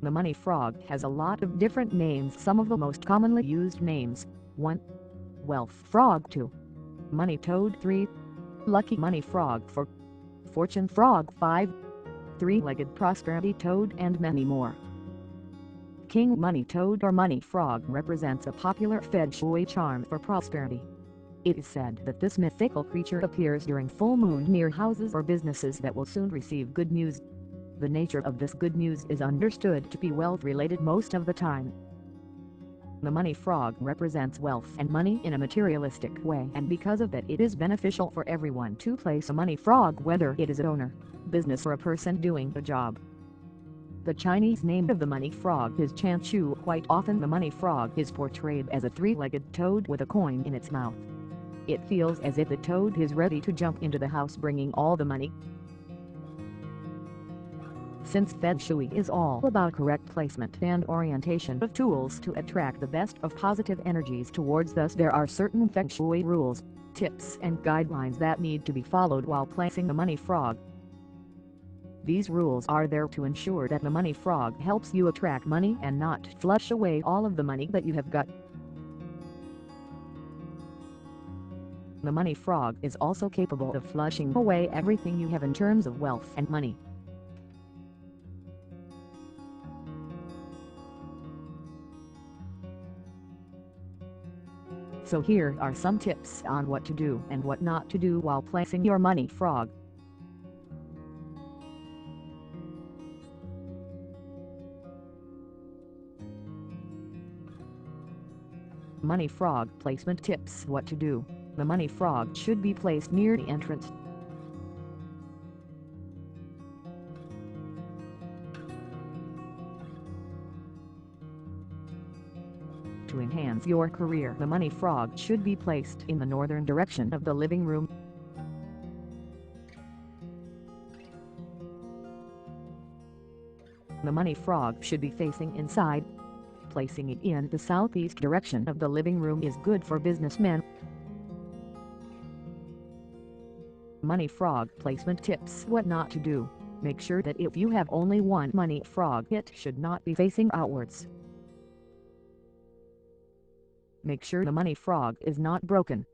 The money frog has a lot of different names. Some of the most commonly used names: 1. Wealth frog. 2. Money toad. 3. Lucky money frog. 4. Fortune frog. 5. Three-legged prosperity toad, and many more. King money toad or money frog represents a popular Feng Shui charm for prosperity. It is said that this mythical creature appears during full moon near houses or businesses that will soon receive good news. The nature of this good news is understood to be wealth-related most of the time. The money frog represents wealth and money in a materialistic way, and because of that it is beneficial for everyone to place a money frog, whether it is an owner, business or a person doing a job. The Chinese name of the money frog is Chanchu. Quite often the money frog is portrayed as a three-legged toad with a coin in its mouth. It feels as if the toad is ready to jump into the house bringing all the money. Since Feng Shui is all about correct placement and orientation of tools to attract the best of positive energies towards us, there are certain Feng Shui rules, tips and guidelines that need to be followed while placing the money frog. These rules are there to ensure that the money frog helps you attract money and not flush away all of the money that you have got. The money frog is also capable of flushing away everything you have in terms of wealth and money. So here are some tips on what to do and what not to do while placing your money frog. Money frog placement tips. What to do. The money frog should be placed near the entrance. To enhance your career, the money frog should be placed in the northern direction of the living room. The money frog should be facing inside. Placing it in the southeast direction of the living room is good for businessmen. Money frog placement tips. What not to do. Make sure that if you have only one money frog, it should not be facing outwards. Make sure the money frog is not broken.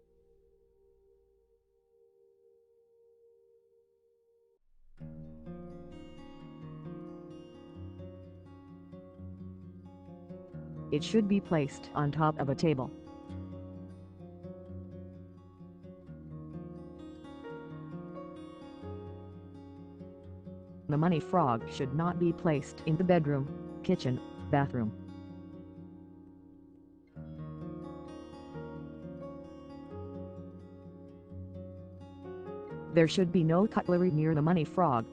It should be placed on top of a table. The money frog should not be placed in the bedroom, kitchen, bathroom. There should be no cutlery near the money frog.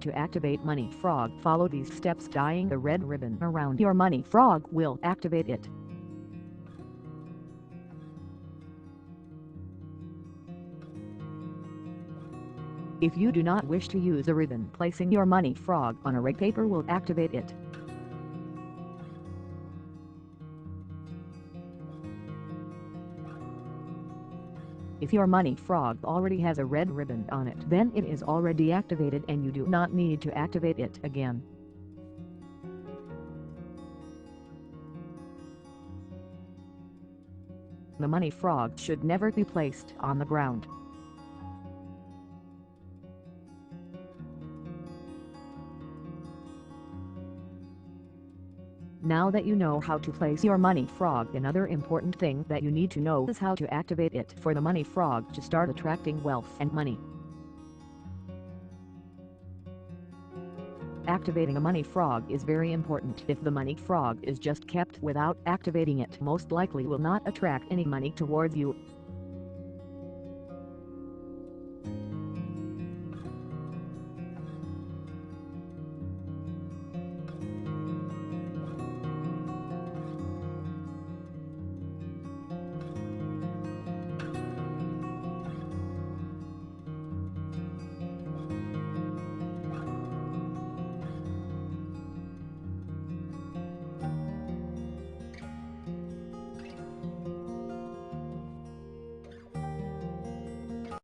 To activate money frog, follow these steps. Tying the red ribbon around your money frog will activate it. If you do not wish to use a ribbon, placing your money frog on a rag paper will activate it. If your money frog already has a red ribbon on it, then it is already activated and you do not need to activate it again. The money frog should never be placed on the ground. Now that you know how to place your money frog, another important thing that you need to know is how to activate it for the money frog to start attracting wealth and money. Activating a money frog is very important. If the money frog is just kept without activating it, most likely will not attract any money towards you.